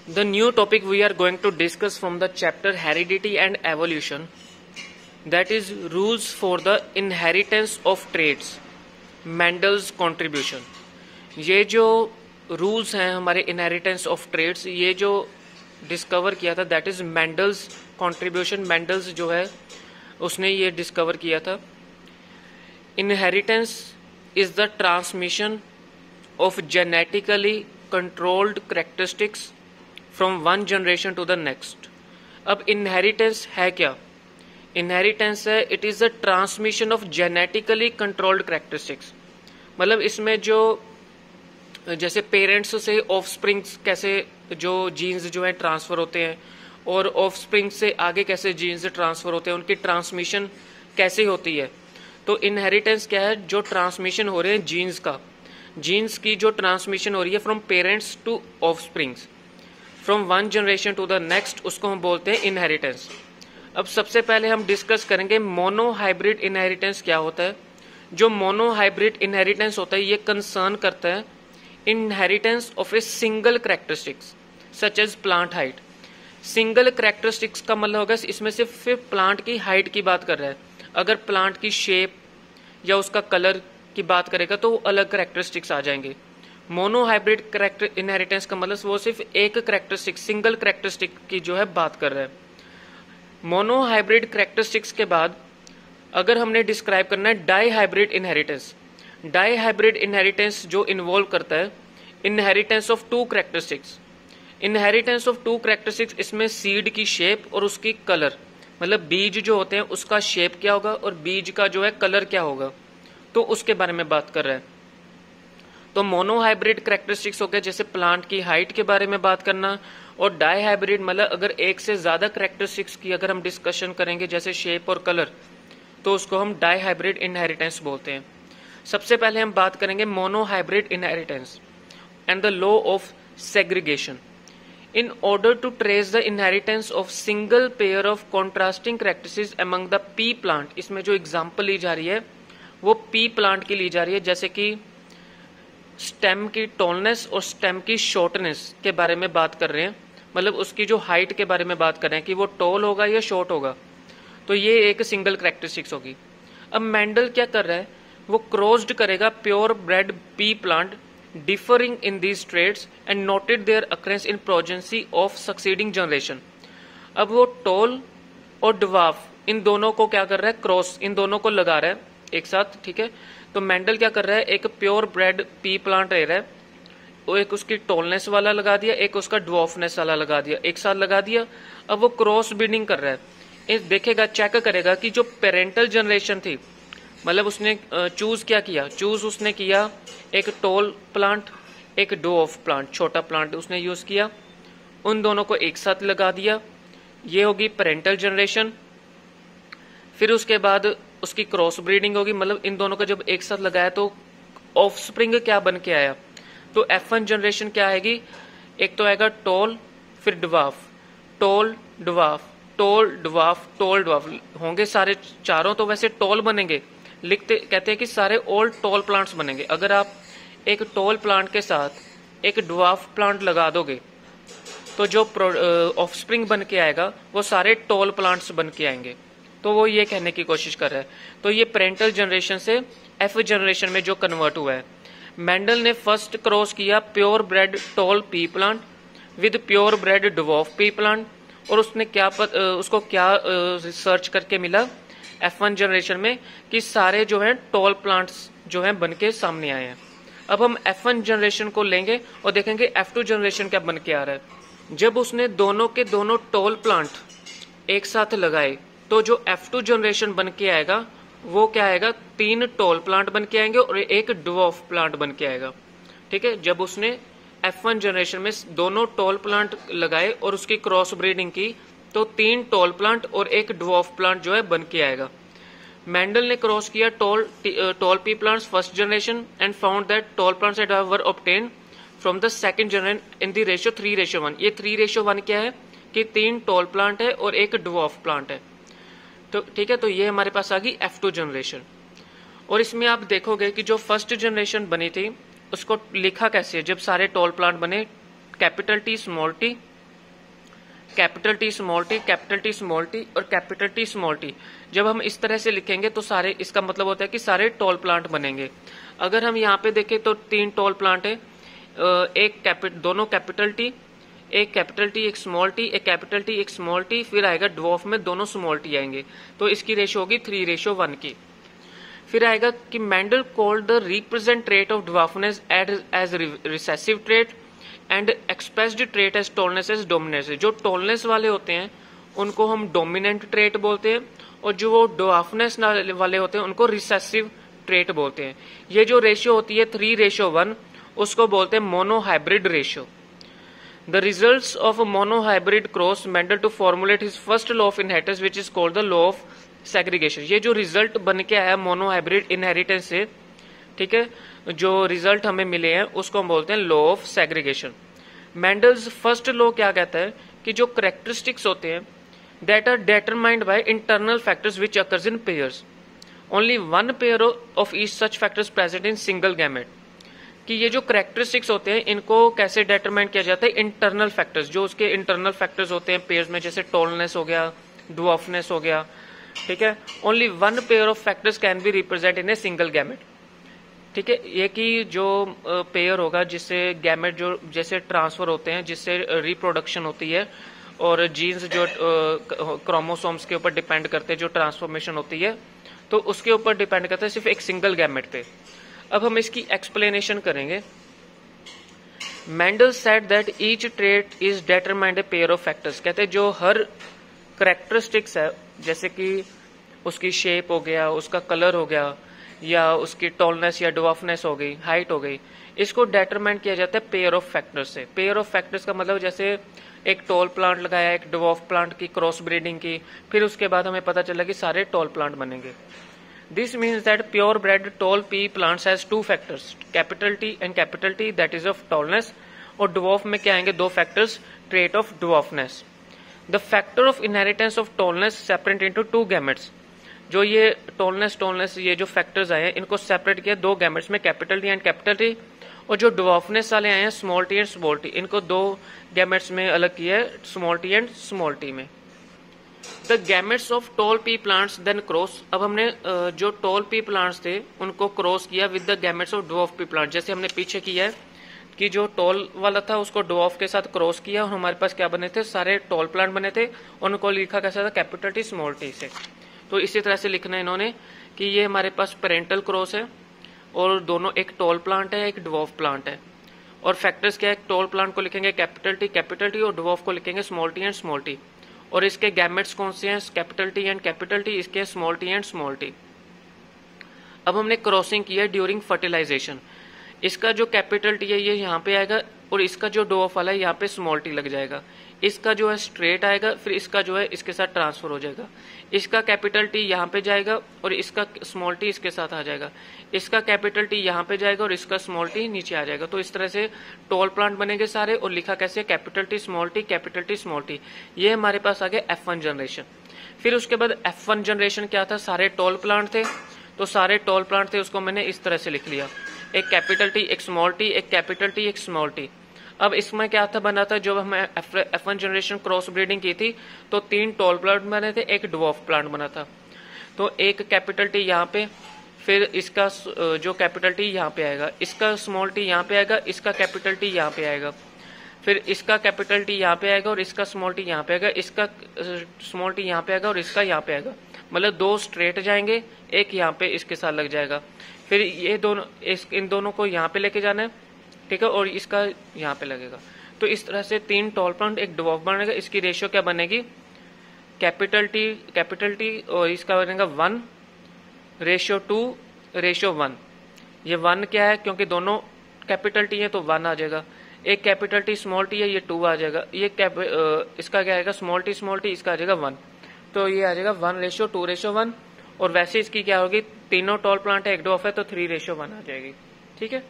The new topic we are going to discuss from the chapter Heredity and Evolution, that is rules for the inheritance of traits, Mendel's contribution। ये जो rules हैं हमारे inheritance of trades, ये जो discover किया था that is Mendel's contribution. Mendel's जो है उसने ये डिस्कवर किया था। Inheritance is the transmission of genetically controlled characteristics from one generation to the next. अब इनहेरिटेंस है क्या? इनहेरिटेंस है it is the transmission of genetically controlled characteristics. मतलब इसमें जो जैसे पेरेंट्स से ऑफस्प्रिंग्स कैसे जो जीन्स जो है ट्रांसफर होते हैं और ऑफस्प्रिंग से आगे कैसे जीन्स ट्रांसफर होते हैं, उनकी ट्रांसमिशन कैसे होती है। तो इनहेरिटेंस क्या है? जो ट्रांसमिशन हो रहे हैं जीन्स का, जीन्स की जो ट्रांसमिशन हो रही है from parents to offsprings, from one generation to the next, उसको हम बोलते हैं इनहेरिटेंस। अब सबसे पहले हम डिस्कस करेंगे मोनोहाइब्रिड इनहेरिटेंस क्या होता है। जो मोनोहाइब्रिड इनहेरिटेंस होता है ये कंसर्न करता है inheritance of a single characteristics such as plant height. Single characteristics का मतलब होगा इसमें सिर्फ प्लांट की हाइट की बात कर रहा है। अगर प्लांट की शेप या उसका कलर की बात करेगा तो वो अलग कैरेक्टरिस्टिक्स आ जाएंगे। मोनोहाइब्रिड कैरेक्टर इनहेरिटेंस का मतलब वो सिर्फ एक कैरेक्टरिस्टिक सिंगल कैरेक्टरिस्टिक की जो है बात कर रहा है। मोनोहाइब्रिड कैरेक्टरिस्टिक्स के बाद अगर हमने डिस्क्राइब करना है dihybrid inheritance. Dihybrid inheritance जो इन्वॉल्व करता है inheritance of two characteristics. Inheritance of two characteristics, इसमें सीड की शेप और उसकी कलर, मतलब बीज जो होते हैं उसका शेप क्या होगा और बीज का जो है कलर क्या होगा, तो उसके बारे में बात कर रहे हैं। तो मोनोहाइब्रिड कैरेक्टरिस्टिक्स हो गए जैसे प्लांट की हाइट के बारे में बात करना, और डाई हाइब्रिड मतलब अगर एक से ज्यादा कैरेक्टरिस्टिक्स की अगर हम डिस्कशन करेंगे जैसे शेप और कलर, तो उसको हम डाई हाइब्रिड इनहेरिटेंस बोलते हैं। सबसे पहले हम बात करेंगे monohybrid inheritance and the law of segregation. In order to trace the inheritance of single pair of contrasting characteristics among the pea plant, इसमें जो एग्जाम्पल ली जा रही है वो pea plant की ली जा रही है, जैसे कि स्टेम की टॉलनेस और स्टेम की शॉर्टनेस के बारे में बात कर रहे हैं। मतलब उसकी जो हाइट के बारे में बात कर रहे हैं कि वो टॉल होगा या शॉर्ट होगा, तो ये एक सिंगल कैरेक्टरिस्टिक्स होगी। अब मेंडल क्या कर रहा है, वो क्रॉस्ड करेगा pure bread P plant differing in these traits and noted their occurrence in progeny of succeeding generation। अब वो टॉल और ड्वार्फ इन दोनों को क्या कर रहा है, क्रॉस इन दोनों को लगा रहा है एक साथ, ठीक है। तो मेंडल क्या कर रहा है, एक प्योर ब्रेड पी प्लांट ले रहा है, वो एक उसकी टॉलनेस वाला लगा दिया, एक उसका ड्वार्फनेस वाला लगा दिया, एक साथ लगा दिया। अब वो क्रॉस ब्रीडिंग कर रहा है, देखेगा चेक करेगा कि जो पेरेंटल जनरेशन थी, मतलब उसने चूज क्या किया, चूज उसने किया एक टॉल प्लांट एक ड्वार्फ प्लांट छोटा प्लांट उसने यूज किया, उन दोनों को एक साथ लगा दिया, ये होगी पेरेंटल जनरेशन। फिर उसके बाद उसकी क्रॉस ब्रीडिंग होगी, मतलब इन दोनों को जब एक साथ लगाया तो ऑफस्प्रिंग क्या बन के आया, तो F1 जनरेशन क्या आएगी, एक तो आएगा टॉल फिर dwarf, tall dwarf tall dwarf tall dwarf होंगे सारे चारों, तो वैसे टॉल बनेंगे, लिखते कहते हैं कि सारे ऑल टॉल प्लांट्स बनेंगे। अगर आप एक टॉल प्लांट के साथ एक ड्वार्फ प्लांट लगा दोगे तो जो ऑफस्प्रिंग बन के आएगा वो सारे टॉल प्लांट्स बन के आएंगे। तो वो ये कहने की कोशिश कर रहा है। तो ये पेरेंटल जनरेशन से F जनरेशन में जो कन्वर्ट हुआ है। मेंडल ने फर्स्ट क्रॉस किया pure bread toll P plant with pure bread dwarf P plant, और उसने क्या उसको क्या रिसर्च करके मिला F1 जनरेशन में कि सारे जो है टॉल प्लांट्स जो है बन के सामने आए हैं। अब हम F1 जनरेशन को लेंगे और देखेंगे F2 जनरेशन क्या बन के आ रहा है। जब उसने दोनों के दोनों टॉल प्लांट एक साथ लगाए तो जो F2 जनरेशन बन के आएगा वो क्या आएगा, 3 टॉल प्लांट बन के आएंगे और एक ड्वार्फ प्लांट बन के आएगा, ठीक है। जब उसने F1 जनरेशन में दोनों टॉल प्लांट लगाए और उसकी क्रॉस ब्रीडिंग की तो 3 टॉल प्लांट और एक ड्वार्फ प्लांट जो है बन के आएगा। मेंडल ने क्रॉस किया toll P plants first generation and found that tall plants and were obtain from the second generation in the ratio 3:1। ये 3:1 क्या है कि 3 टॉल प्लांट है और एक ड्वार्फ प्लांट है, तो ठीक है। तो ये हमारे पास आ गई F2 जनरेशन। और इसमें आप देखोगे कि जो फर्स्ट जनरेशन बनी थी उसको लिखा कैसे है, जब सारे टॉल प्लांट बने capital T small t capital T small T, capital T small T और कैपिटल टी स्मॉल टी। जब हम इस तरह से लिखेंगे तो सारे, इसका मतलब होता है कि सारे टॉल प्लांट बनेंगे। अगर हम यहाँ पे देखें तो 3 टॉल प्लांट है, दोनों कैपिटल टी, एक कैपिटल टी एक स्मॉल टी, एक कैपिटल टी एक स्मॉल टी, फिर आएगा ड्वार्फ में दोनों स्मॉल टी आएंगे, तो इसकी रेशो होगी 3:1 की। फिर आएगा कि Mendel called the represent trait of dwarfness as recessive trait and expressed trait as tallness as dominance. जो टॉलनेस वाले होते हैं उनको हम डोमिनेंट ट्रेट बोलते हैं, और जो वो ड्वार्फनेस वाले होते हैं उनको रिसेसिव ट्रेट बोलते हैं। ये जो रेशियो होती है 3:1 उसको बोलते हैं monohybrid ratio. The results of a monohybrid cross Mendel to formulate his first law of inheritance which is called the law of segregation। ये जो रिजल्ट बन के आया मोनोहाइब्रिड इनहेरिटेंस से, ठीक है, जो रिजल्ट हमें मिले हैं उसको हम बोलते हैं law of segregation. Mendel's first law क्या कहता है कि जो करेक्टरिस्टिक्स होते हैं that are determined by internal factors which occurs in pairs, only one pair of each such factors present in single gamete. कि ये जो करेक्टरिस्टिक्स होते हैं इनको कैसे डिटरमाइन किया जाता है, इंटरनल फैक्टर्स, जो उसके इंटरनल फैक्टर्स होते हैं पेयर्स में, जैसे टॉलनेस हो गया, ड्वार्फनेस हो गया, ठीक है। Only one pair of factors can be represent in a single gamete, ठीक है। ये कि जो पेयर होगा जिससे गैमेट जो जैसे ट्रांसफर होते हैं, जिससे रिप्रोडक्शन होती है और जीन्स जो क्रोमोसोम्स के ऊपर डिपेंड करते हैं, जो ट्रांसफॉर्मेशन होती है, तो उसके ऊपर डिपेंड करता है सिर्फ एक सिंगल गैमेट पे। अब हम इसकी एक्सप्लेनेशन करेंगे। Mendel said that each trait is determined a pair of factors. कहते हैं जो हर करेक्टरिस्टिक्स है, जैसे कि उसकी शेप हो गया, उसका कलर हो गया, या उसकी टॉलनेस या ड्वार्फनेस हो गई, हाइट हो गई, इसको डिटरमाइन किया जाता है पेयर ऑफ फैक्टर्स से। पेयर ऑफ फैक्टर्स का मतलब जैसे एक टॉल प्लांट लगाया, एक ड्वार्फ प्लांट की क्रॉस ब्रीडिंग की, फिर उसके बाद हमें पता चला कि सारे टॉल प्लांट बनेंगे। This means that purebred tall pea plants has 2 factors, capital T and capital T, that is of tallness, और dwarf में क्या आएंगे 2 factors, trait of dwarfness। The factor of inheritance of tallness separate into 2 gametes। जो ये tallness ये जो factors आए हैं इनको separate किया 2 gametes में, capital T and capital T, और जो dwarfness वाले आए हैं small t and small t, इनको 2 gametes में अलग किया है, small t and small t में। The gametes of tall P plants then cross. अब हमने जो टॉल पी प्लांट्स थे उनको क्रॉस किया with the gametes of dwarf P plant, जैसे हमने पीछे किया है कि जो टॉल वाला था उसको ड्वार्फ के साथ क्रॉस किया और हमारे पास क्या बने थे, सारे टॉल प्लांट बने थे, और उनको लिखा कैसा था, कैपिटल टी स्मॉल टी से। तो इसी तरह से लिखना है इन्होंने कि ये हमारे पास पेरेंटल क्रॉस है और दोनों, एक टॉल प्लांट है एक ड्वार्फ प्लांट है, और फैक्टर्स क्या है, टॉल प्लांट को लिखेंगे कैपिटल टी और ड्वार्फ को लिखेंगे small T and small T, और इसके गैमेट्स कौन से हैं, capital T and capital T, इसके small T and small T. अब हमने क्रॉसिंग किया ड्यूरिंग फर्टिलाइजेशन। इसका जो कैपिटल टी है ये यहाँ पे आएगा, और इसका जो ड्वार्फ वाला है यहाँ पे स्मॉल टी लग जाएगा। इसका जो है स्ट्रेट आएगा, फिर इसका जो है इसके साथ ट्रांसफर हो जाएगा। इसका कैपिटल टी यहाँ पे जाएगा और इसका स्मॉल टी इसके साथ आ जाएगा। इसका कैपिटल टी यहाँ पे जाएगा और इसका स्मॉल टी नीचे आ जाएगा। तो इस तरह से टॉल प्लांट बनेंगे सारे, और लिखा कैसे, capital T small T, capital T small T. ये हमारे पास आ गया F1 जनरेशन। फिर उसके बाद F1 जनरेशन क्या था, सारे टॉल प्लांट थे, तो सारे टॉल प्लांट थे उसको मैंने इस तरह से लिख लिया, एक कैपिटल टी, एक स्मॉल टी, एक कैपिटल टी, एक स्मॉल टी। अब इसमें क्या था बना था, जब हमने F1 जनरेशन क्रॉस ब्रीडिंग की थी तो 3 टॉल प्लांट बने थे, एक ड्वार्फ प्लांट बना था। तो एक कैपिटल टी यहाँ पे, फिर इसका जो कैपिटल टी यहाँ पे आएगा, इसका स्मॉल टी यहाँ पे आएगा, इसका कैपिटल टी यहाँ पे आएगा, फिर इसका कैपिटल टी यहाँ पे आएगा और इसका स्मॉल टी यहाँ पे आएगा, इसका स्मॉल टी यहाँ पे आएगा और इसका यहाँ पे आएगा। मतलब 2 स्ट्रेट जाएंगे, एक यहाँ पे इसके साथ लग जाएगा, फिर ये दोनों इन दोनों को यहाँ पे लेके जाना है, ठीक है, और इसका यहाँ पे लगेगा। तो इस तरह से 3 टॉल प्लांट एक ड्वार्फ बनेगा। इसकी रेशियो क्या बनेगी, कैपिटल टी और इसका बनेगा 1:2:1। ये 1 क्या है, क्योंकि दोनों कैपिटल टी है तो 1 आ जाएगा। एक कैपिटल टी स्मॉल टी है, ये 2 आ जाएगा। ये इसका क्या आएगा, स्मॉल टी, इसका आ जाएगा 1। तो ये आ जाएगा 1:2:1। और वैसे इसकी क्या होगी, तीनों टॉल प्लांट है, एक ड्वार्फ है, तो 3:1 आ जाएगी, ठीक है।